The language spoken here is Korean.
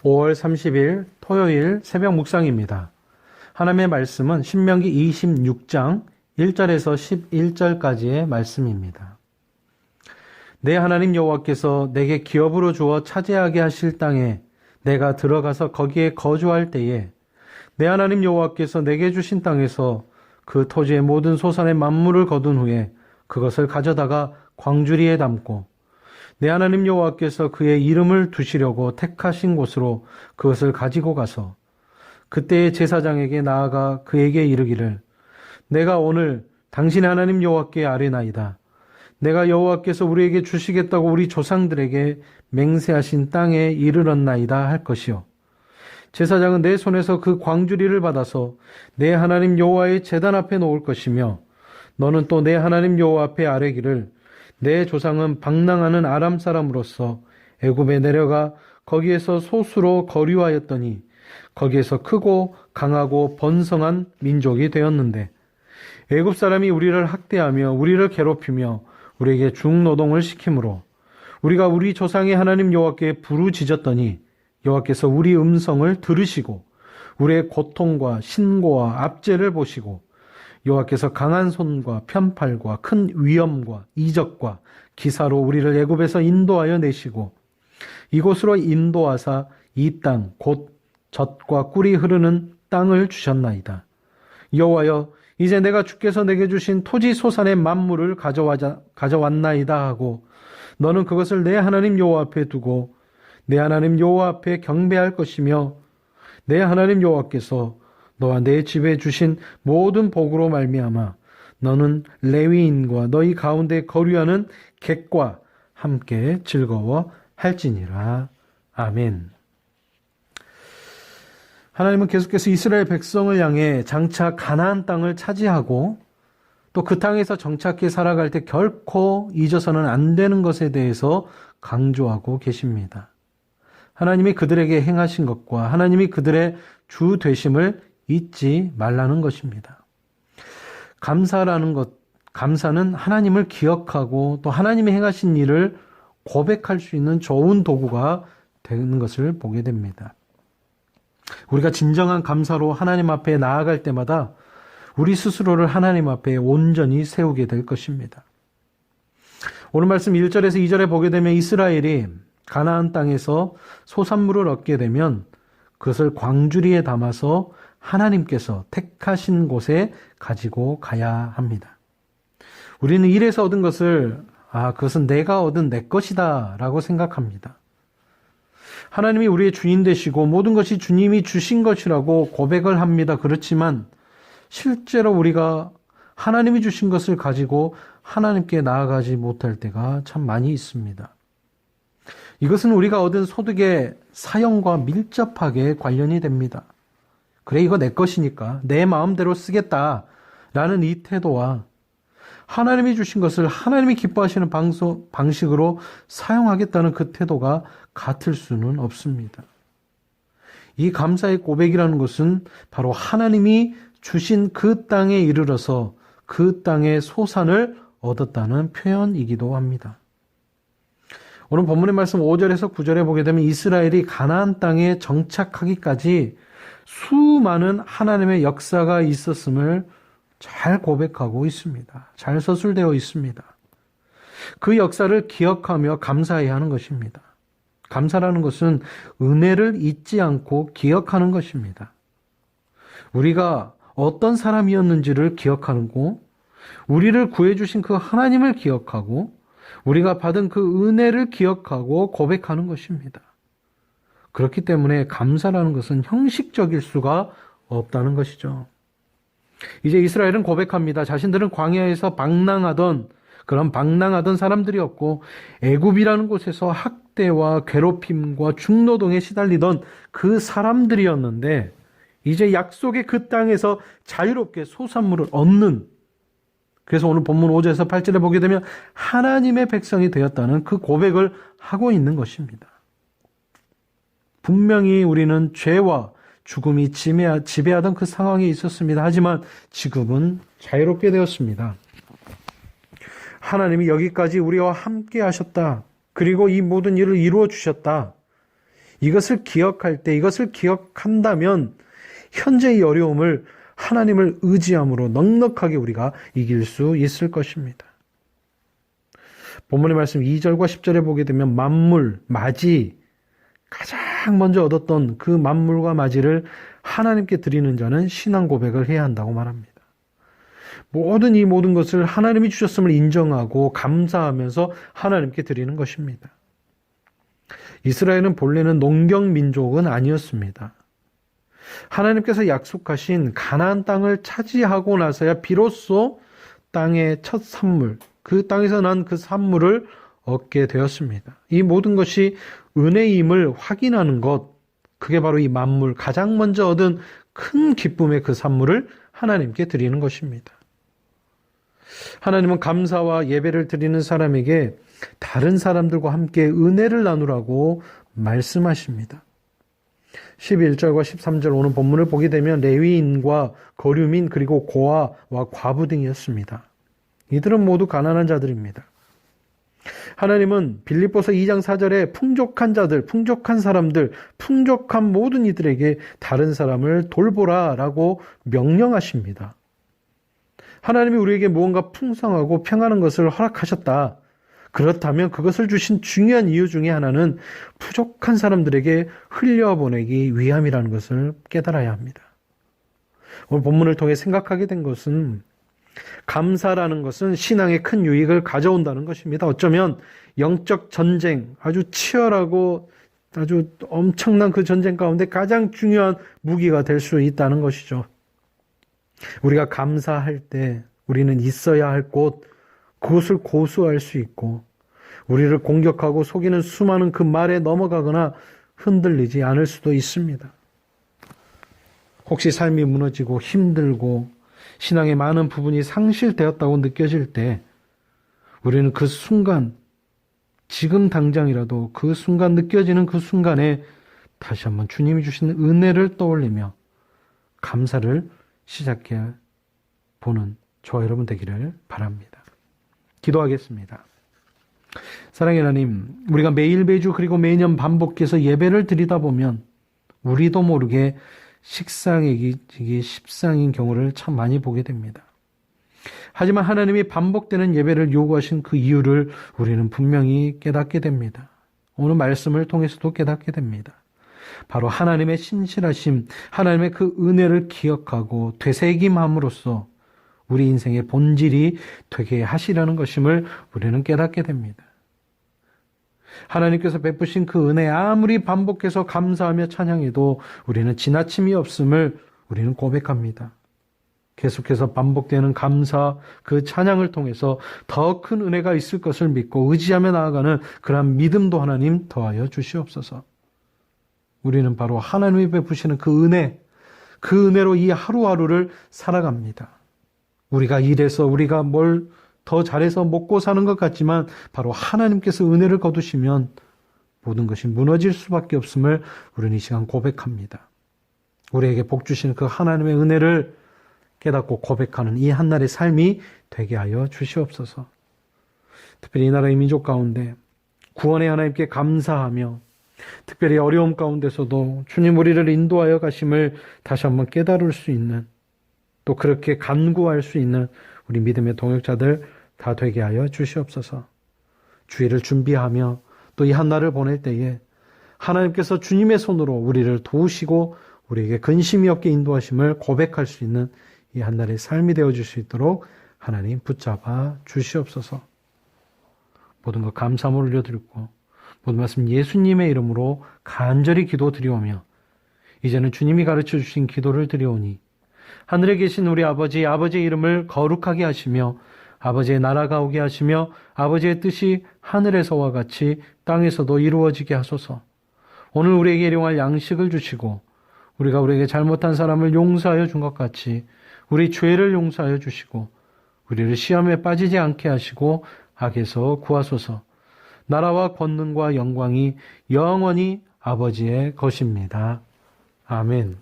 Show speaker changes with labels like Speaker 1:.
Speaker 1: 5월 30일 토요일 새벽 묵상입니다. 하나님의 말씀은 신명기 26장 1절에서 11절까지의 말씀입니다. 내 하나님 여호와께서 내게 기업으로 주어 차지하게 하실 땅에 내가 들어가서 거기에 거주할 때에 내 하나님 여호와께서 내게 주신 땅에서 그 토지의 모든 소산의 만물을 거둔 후에 그것을 가져다가 광주리에 담고 내 하나님 여호와께서 그의 이름을 두시려고 택하신 곳으로 그것을 가지고 가서 그때의 제사장에게 나아가 그에게 이르기를 내가 오늘 당신의 하나님 여호와께 아뢰나이다. 내가 여호와께서 우리에게 주시겠다고 우리 조상들에게 맹세하신 땅에 이르렀나이다 할 것이요. 제사장은 내 손에서 그 광주리를 받아서 내 하나님 여호와의 제단 앞에 놓을 것이며 너는 또 내 하나님 여호와 앞에 아뢰기를 내 조상은 방랑하는 아람 사람으로서 애굽에 내려가 거기에서 소수로 거류하였더니 거기에서 크고 강하고 번성한 민족이 되었는데 애굽 사람이 우리를 학대하며 우리를 괴롭히며 우리에게 중노동을 시키므로 우리가 우리 조상의 하나님 여호와께 부르짖었더니 여호와께서 우리 음성을 들으시고 우리의 고통과 신고와 압제를 보시고 여호와께서 강한 손과 편팔과 큰 위엄과 이적과 기사로 우리를 애굽에서 인도하여 내시고 이곳으로 인도하사 이 땅 곧 젖과 꿀이 흐르는 땅을 주셨나이다. 여호와여 이제 내가 주께서 내게 주신 토지 소산의 만물을 가져왔나이다 하고 너는 그것을 내 하나님 여호와 앞에 두고 내 하나님 여호와 앞에 경배할 것이며 내 하나님 여호와께서 너와 내 집에 주신 모든 복으로 말미암아 너는 레위인과 너희 가운데 거류하는 객과 함께 즐거워할지니라. 아멘. 하나님은 계속해서 이스라엘 백성을 향해 장차 가나안 땅을 차지하고 또 그 땅에서 정착해 살아갈 때 결코 잊어서는 안 되는 것에 대해서 강조하고 계십니다. 하나님이 그들에게 행하신 것과 하나님이 그들의 주 되심을 잊지 말라는 것입니다. 감사는 하나님을 기억하고 또 하나님이 행하신 일을 고백할 수 있는 좋은 도구가 되는 것을 보게 됩니다. 우리가 진정한 감사로 하나님 앞에 나아갈 때마다 우리 스스로를 하나님 앞에 온전히 세우게 될 것입니다. 오늘 말씀 1절에서 2절에 보게 되면 이스라엘이 가나안 땅에서 소산물을 얻게 되면 그것을 광주리에 담아서 하나님께서 택하신 곳에 가지고 가야 합니다. 우리는 일에서 얻은 것을 그것은 내가 얻은 내 것이다 라고 생각합니다. 하나님이 우리의 주인 되시고 모든 것이 주님이 주신 것이라고 고백을 합니다. 그렇지만 실제로 우리가 하나님이 주신 것을 가지고 하나님께 나아가지 못할 때가 참 많이 있습니다. 이것은 우리가 얻은 소득의 사용과 밀접하게 관련이 됩니다. 그래, 이거 내 것이니까 내 마음대로 쓰겠다라는 이 태도와 하나님이 주신 것을 하나님이 기뻐하시는 방식으로 사용하겠다는 그 태도가 같을 수는 없습니다. 이 감사의 고백이라는 것은 바로 하나님이 주신 그 땅에 이르러서 그 땅의 소산을 얻었다는 표현이기도 합니다. 오늘 본문의 말씀 5절에서 9절에 보게 되면 이스라엘이 가나안 땅에 정착하기까지 수많은 하나님의 역사가 있었음을 잘 고백하고 있습니다. 잘 서술되어 있습니다. 그 역사를 기억하며 감사해야 하는 것입니다. 감사라는 것은 은혜를 잊지 않고 기억하는 것입니다. 우리가 어떤 사람이었는지를 기억하고 우리를 구해주신 그 하나님을 기억하고 우리가 받은 그 은혜를 기억하고 고백하는 것입니다. 그렇기 때문에 감사라는 것은 형식적일 수가 없다는 것이죠. 이제 이스라엘은 고백합니다. 자신들은 광야에서 방랑하던 사람들이었고 애굽이라는 곳에서 학대와 괴롭힘과 중노동에 시달리던 그 사람들이었는데 이제 약속의 그 땅에서 자유롭게 소산물을 얻는, 그래서 오늘 본문 5절에서 8절에 보게 되면 하나님의 백성이 되었다는 그 고백을 하고 있는 것입니다. 분명히 우리는 죄와 죽음이 지배하던 그 상황에 있었습니다. 하지만 지금은 자유롭게 되었습니다. 하나님이 여기까지 우리와 함께 하셨다. 그리고 이 모든 일을 이루어 주셨다. 이것을 기억할 때, 이것을 기억한다면 현재의 어려움을 하나님을 의지함으로 넉넉하게 우리가 이길 수 있을 것입니다. 본문의 말씀 2절과 10절에 보게 되면 만물, 맞이, 가장 먼저 얻었던 그 만물과 맞이를 하나님께 드리는 자는 신앙 고백을 해야 한다고 말합니다. 이 모든 것을 하나님이 주셨음을 인정하고 감사하면서 하나님께 드리는 것입니다. 이스라엘은 본래는 농경민족은 아니었습니다. 하나님께서 약속하신 가나안 땅을 차지하고 나서야 비로소 땅의 첫 산물, 그 땅에서 난 그 산물을 얻게 되었습니다. 이 모든 것이 은혜임을 확인하는 것, 그게 바로 이 만물, 가장 먼저 얻은 큰 기쁨의 그 산물을 하나님께 드리는 것입니다. 하나님은 감사와 예배를 드리는 사람에게 다른 사람들과 함께 은혜를 나누라고 말씀하십니다. 11절과 13절 오늘 본문을 보게 되면 레위인과 거류민 그리고 고아와 과부 등이었습니다. 이들은 모두 가난한 자들입니다. 하나님은 빌립보서 2장 4절에 풍족한 자들, 풍족한 사람들, 풍족한 모든 이들에게 다른 사람을 돌보라라고 명령하십니다. 하나님이 우리에게 무언가 풍성하고 평안한 것을 허락하셨다. 그렇다면 그것을 주신 중요한 이유 중에 하나는 부족한 사람들에게 흘려보내기 위함이라는 것을 깨달아야 합니다. 오늘 본문을 통해 생각하게 된 것은 감사라는 것은 신앙에 큰 유익을 가져온다는 것입니다. 어쩌면 영적 전쟁, 아주 치열하고 아주 엄청난 그 전쟁 가운데 가장 중요한 무기가 될 수 있다는 것이죠. 우리가 감사할 때 우리는 있어야 할 곳, 그것을 고수할 수 있고 우리를 공격하고 속이는 수많은 그 말에 넘어가거나 흔들리지 않을 수도 있습니다. 혹시 삶이 무너지고 힘들고 신앙의 많은 부분이 상실되었다고 느껴질 때 우리는 그 순간, 지금 당장이라도 그 순간 느껴지는 그 순간에 다시 한번 주님이 주신 은혜를 떠올리며 감사를 시작해 보는 저와 여러분 되기를 바랍니다. 기도하겠습니다. 사랑의 하나님, 우리가 매일 매주 그리고 매년 반복해서 예배를 드리다 보면 우리도 모르게 식상해지기 십상인 경우를 참 많이 보게 됩니다. 하지만 하나님이 반복되는 예배를 요구하신 그 이유를 우리는 분명히 깨닫게 됩니다. 오늘 말씀을 통해서도 깨닫게 됩니다. 바로 하나님의 신실하심, 하나님의 그 은혜를 기억하고 되새김함으로써 우리 인생의 본질이 되게 하시려는 것임을 우리는 깨닫게 됩니다. 하나님께서 베푸신 그 은혜 아무리 반복해서 감사하며 찬양해도 우리는 지나침이 없음을 우리는 고백합니다. 계속해서 반복되는 감사, 그 찬양을 통해서 더 큰 은혜가 있을 것을 믿고 의지하며 나아가는 그러한 믿음도 하나님 더하여 주시옵소서. 우리는 바로 하나님이 베푸시는 그 은혜로 이 하루하루를 살아갑니다. 우리가 일해서 우리가 뭘 더 잘해서 먹고 사는 것 같지만 바로 하나님께서 은혜를 거두시면 모든 것이 무너질 수밖에 없음을 우리는 이 시간 고백합니다. 우리에게 복 주시는 그 하나님의 은혜를 깨닫고 고백하는 이 한날의 삶이 되게 하여 주시옵소서. 특별히 이 나라의 민족 가운데 구원의 하나님께 감사하며 특별히 어려움 가운데서도 주님 우리를 인도하여 가심을 다시 한번 깨달을 수 있는 또 그렇게 간구할 수 있는 우리 믿음의 동역자들 다 되게 하여 주시옵소서. 주일을 준비하며 또 이 한날을 보낼 때에 하나님께서 주님의 손으로 우리를 도우시고 우리에게 근심이 없게 인도하심을 고백할 수 있는 이 한날의 삶이 되어줄 수 있도록 하나님 붙잡아 주시옵소서. 모든 것 감사함을 올려드리고 모든 말씀 예수님의 이름으로 간절히 기도드리오며 이제는 주님이 가르쳐 주신 기도를 드리오니 하늘에 계신 우리 아버지, 아버지의 이름을 거룩하게 하시며 아버지의 나라가 오게 하시며 아버지의 뜻이 하늘에서와 같이 땅에서도 이루어지게 하소서. 오늘 우리에게 일용할 양식을 주시고 우리가 우리에게 잘못한 사람을 용서하여 준 것 같이 우리 죄를 용서하여 주시고 우리를 시험에 빠지지 않게 하시고 악에서 구하소서. 나라와 권능과 영광이 영원히 아버지의 것입니다. 아멘.